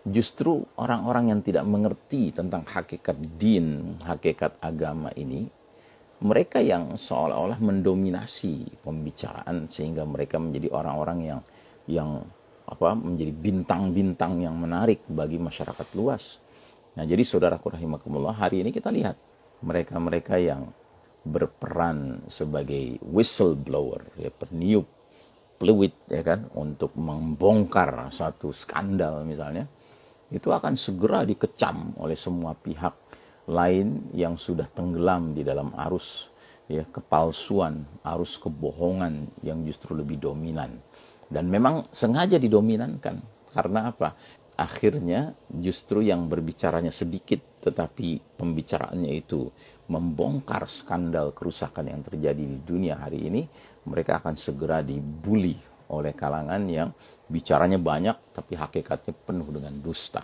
Justru orang-orang yang tidak mengerti tentang hakikat din, hakikat agama ini, mereka yang seolah-olah mendominasi pembicaraan sehingga mereka menjadi orang-orang yang menjadi bintang-bintang yang menarik bagi masyarakat luas. Nah, jadi saudaraku rahimakumullah, hari ini kita lihat mereka-mereka yang berperan sebagai whistleblower, ya, peniup peluit, ya kan, untuk membongkar satu skandal misalnya, itu akan segera dikecam oleh semua pihak lain yang sudah tenggelam di dalam arus, ya, kepalsuan, arus kebohongan yang justru lebih dominan. Dan memang sengaja didominankan. Karena apa? Akhirnya justru yang berbicaranya sedikit tetapi pembicaraannya itu membongkar skandal kerusakan yang terjadi di dunia hari ini, mereka akan segera dibully oleh kalangan yang bicaranya banyak tapi hakikatnya penuh dengan dusta.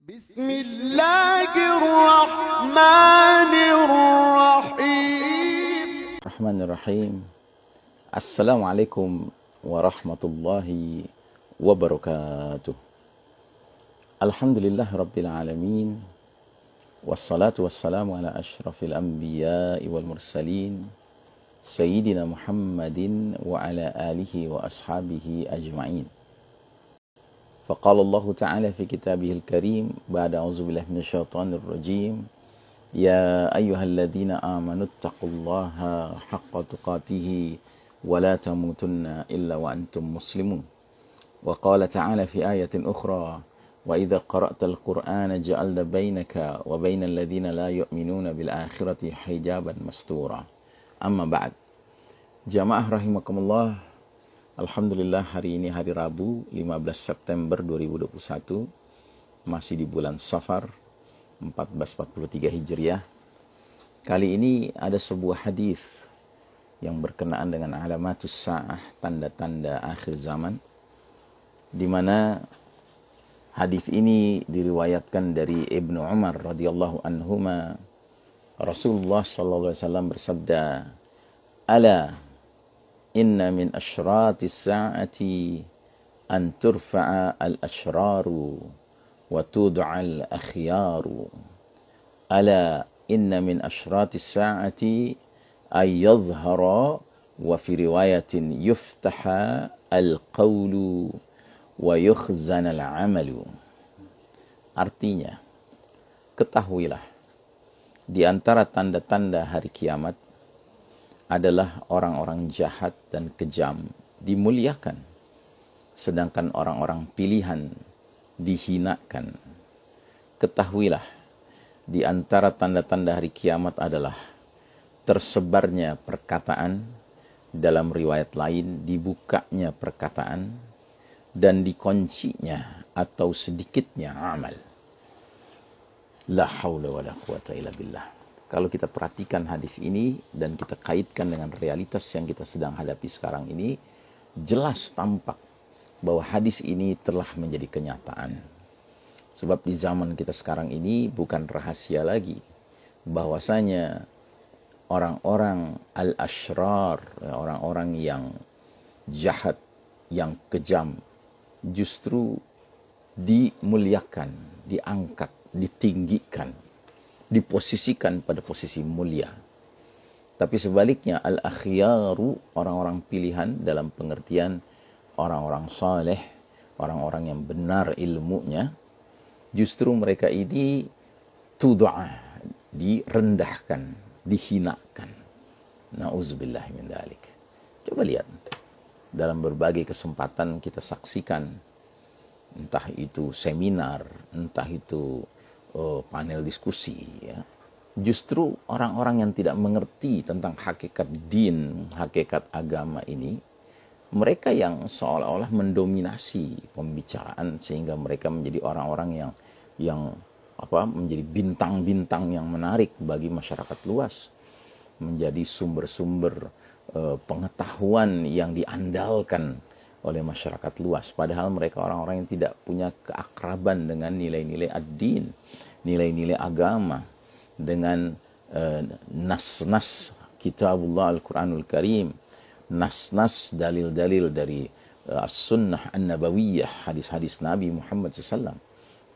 Bismillahirrahmanirrahim. Assalamualaikum warahmatullahi wabarakatuh. Alhamdulillah Rabbil Alamin. Wassalatu wassalamu ala ashrafil anbiya'i wal mursalin Sayyidina Muhammadin wa ala alihi wa ashabihi ajma'in. Faqala Allah Ta'ala fi kitabihil karim ba'da a'udzubillahi minasyaitonir rajim. Ya ayyuhalladzina amanu taqullaha haqqa tuqatih wa la tamutunna illa wa antum muslimun. Wa qala ta'ala fi ayatin ukhra wa idza qara'tal qur'ana ja'alna bainaka wa bainal ladzina la yu'minuna bil akhirati hijaban mastura. Amma ba'd. Jamaah rahimakumullah, alhamdulillah hari ini hari Rabu 15 September 2021, masih di bulan Safar 1443 Hijriah. Kali ini ada sebuah hadis yang berkenaan dengan alamatus sa'ah, tanda-tanda akhir zaman, di mana hadis ini diriwayatkan dari Ibnu Umar radhiyallahu anhuma. Rasulullah sallallahu alaihi wasallam bersabda, "Ala inna min asyratis sa'ati an turfa'a al-asyraru wa tud'a al-akhyaru. Ala inna min asyratis sa'ati ay yadhhara wa fi riwayatin yuftaha al-qawlu wa yukhzana al-amalu." Artinya, ketahuilah, di antara tanda-tanda hari kiamat adalah orang-orang jahat dan kejam dimuliakan, sedangkan orang-orang pilihan dihinakan. Ketahuilah, di antara tanda-tanda hari kiamat adalah tersebarnya perkataan, dalam riwayat lain dibukanya perkataan, dan dikuncinya atau sedikitnya amal. La haula wa la quwata illa billah. Kalau kita perhatikan hadis ini dan kita kaitkan dengan realitas yang kita sedang hadapi sekarang ini, jelas tampak bahwa hadis ini telah menjadi kenyataan. Sebab di zaman kita sekarang ini bukan rahasia lagi bahwasanya orang-orang al-ashrar, orang-orang yang jahat, yang kejam, justru dimuliakan, diangkat, ditinggikan, diposisikan pada posisi mulia. Tapi sebaliknya al-akhyaru, orang-orang pilihan dalam pengertian orang-orang saleh, orang-orang yang benar ilmunya, justru mereka ini tud'a, direndahkan, dihinakan. Nauzubillah min dzalik. Coba lihat, dalam berbagai kesempatan kita saksikan, entah itu seminar, entah itu panel diskusi, ya, justru orang-orang yang tidak mengerti tentang hakikat din, hakikat agama ini, mereka yang seolah-olah mendominasi pembicaraan sehingga mereka menjadi orang-orang yang menjadi bintang-bintang yang menarik bagi masyarakat luas, menjadi sumber-sumber pengetahuan yang diandalkan oleh masyarakat luas, padahal mereka orang-orang yang tidak punya keakraban dengan nilai-nilai ad-din, nilai-nilai agama, dengan nas-nas kitabullah Al-Quranul Karim, nas-nas dalil-dalil dari as-sunnah an-nabawiyah, hadis-hadis Nabi Muhammad SAW.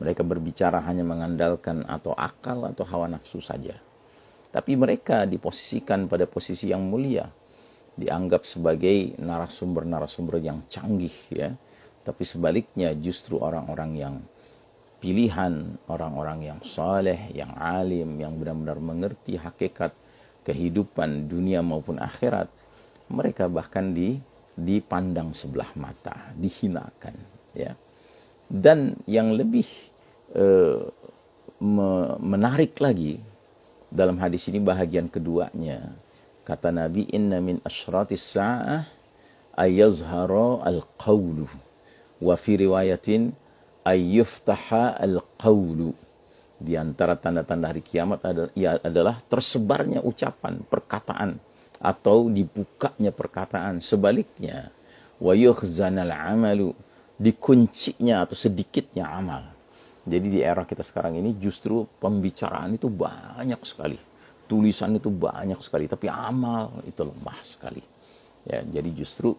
Mereka berbicara hanya mengandalkan atau akal atau hawa nafsu saja. Tapi mereka diposisikan pada posisi yang mulia, dianggap sebagai narasumber-narasumber yang canggih, ya. Tapi sebaliknya justru orang-orang yang pilihan, orang-orang yang saleh, yang alim, yang benar-benar mengerti hakikat kehidupan dunia maupun akhirat, mereka bahkan dipandang sebelah mata, dihinakan, ya. Dan yang lebih menarik lagi dalam hadis ini bahagian keduanya, kata Nabi, inna min asyratis sa'ah ayazhara al-qawlu wa fi riwayatin ayyuftaha al-qawlu. Di antara tanda-tanda hari kiamat adalah tersebarnya ucapan, perkataan, atau dibukanya perkataan. Sebaliknya, wa yukhzanal amalu, dikuncinya atau sedikitnya amal. Jadi di era kita sekarang ini justru pembicaraan itu banyak sekali, tulisan itu banyak sekali, tapi amal itu lemah sekali. Ya, jadi justru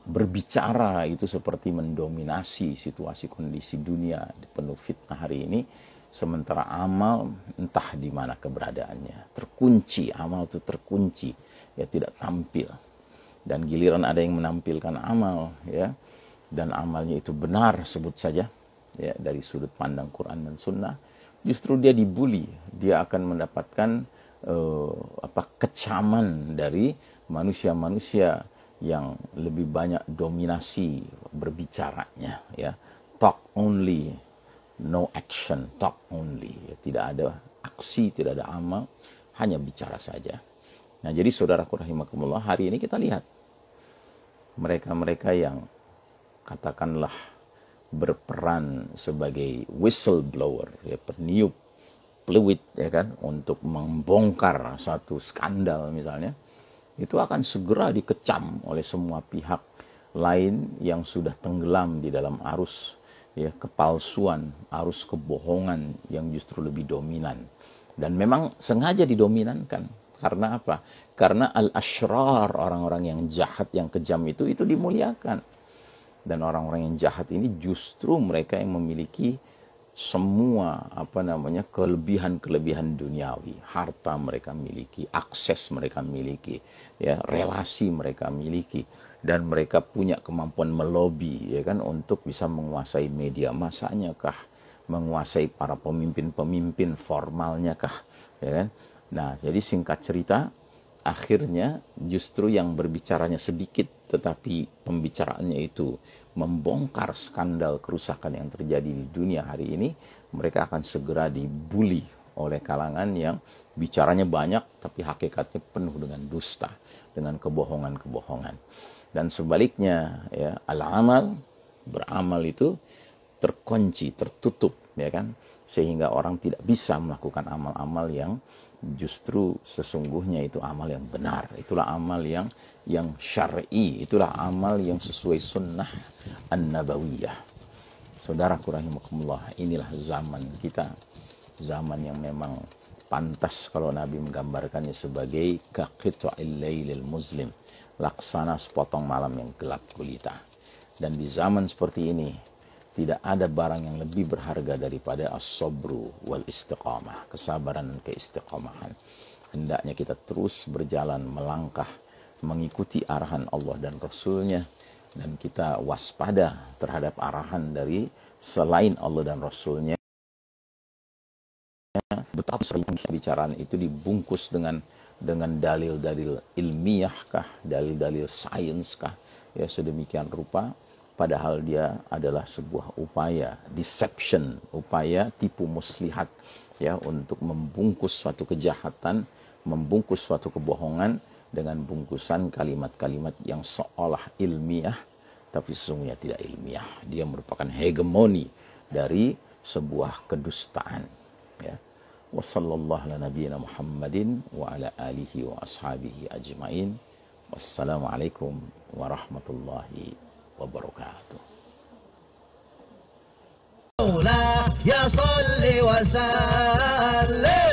berbicara itu seperti mendominasi situasi kondisi dunia penuh fitnah hari ini, sementara amal entah di mana keberadaannya, terkunci, amal itu terkunci, ya, tidak tampil. Dan giliran ada yang menampilkan amal, ya, dan amalnya itu benar sebut saja, ya, dari sudut pandang Quran dan Sunnah, justru dia dibully, dia akan mendapatkan kecaman dari manusia-manusia yang lebih banyak dominasi berbicaranya, ya, talk only, no action, talk only, ya, tidak ada aksi, tidak ada amal, hanya bicara saja. Nah, jadi saudaraku rahimakumullah, hari ini kita lihat mereka-mereka yang katakanlah berperan sebagai whistleblower, ya, peniup peluit, ya kan, untuk membongkar satu skandal misalnya, itu akan segera dikecam oleh semua pihak lain yang sudah tenggelam di dalam arus, ya, kepalsuan, arus kebohongan yang justru lebih dominan. Dan memang sengaja didominankan. Karena apa? Karena al-ashrar, orang-orang yang jahat, yang kejam itu dimuliakan. Dan orang-orang yang jahat ini justru mereka yang memiliki semua kelebihan-kelebihan duniawi, harta mereka miliki, akses mereka miliki, ya, relasi mereka miliki, dan mereka punya kemampuan melobi, ya kan, untuk bisa menguasai media masanya kah, menguasai para pemimpin-pemimpin formalnya kah, ya kan. Nah, jadi singkat cerita, akhirnya justru yang berbicaranya sedikit tetapi pembicaraannya itu membongkar skandal kerusakan yang terjadi di dunia hari ini, mereka akan segera dibully oleh kalangan yang bicaranya banyak tapi hakikatnya penuh dengan dusta, dengan kebohongan-kebohongan. Dan sebaliknya, ya, al-amal, beramal itu terkunci, tertutup, ya kan, sehingga orang tidak bisa melakukan amal-amal yang justru sesungguhnya itu amal yang benar, itulah amal yang syar'i, itulah amal yang sesuai sunnah an-nabawiyah. Saudaraku rahimakumullah, inilah zaman kita, zaman yang memang pantas kalau Nabi menggambarkannya sebagai kaqita'il lailil muslim, laksana sepotong malam yang gelap gulita. Dan di zaman seperti ini tidak ada barang yang lebih berharga daripada as-sabru wal istiqamah, kesabaran dan keistiqamahan. Hendaknya kita terus berjalan, melangkah, mengikuti arahan Allah dan Rasulnya, dan kita waspada terhadap arahan dari selain Allah dan Rasulnya. Betapa sering pembicaraan itu dibungkus dengan dalil-dalil ilmiah kah, dalil-dalil sains kah, ya, sedemikian rupa, padahal dia adalah sebuah upaya deception, upaya tipu muslihat, ya, untuk membungkus suatu kejahatan, membungkus suatu kebohongan dengan bungkusan kalimat-kalimat yang seolah ilmiah tapi sesungguhnya tidak ilmiah. Dia merupakan hegemoni dari sebuah kedustaan, ya. Wassallallahu ala nabiyyina Muhammadin wa ala alihi wa ashabihi ajmain. Wassalamualaikum warahmatullahi wabarakatuh. Ya salli wa sallim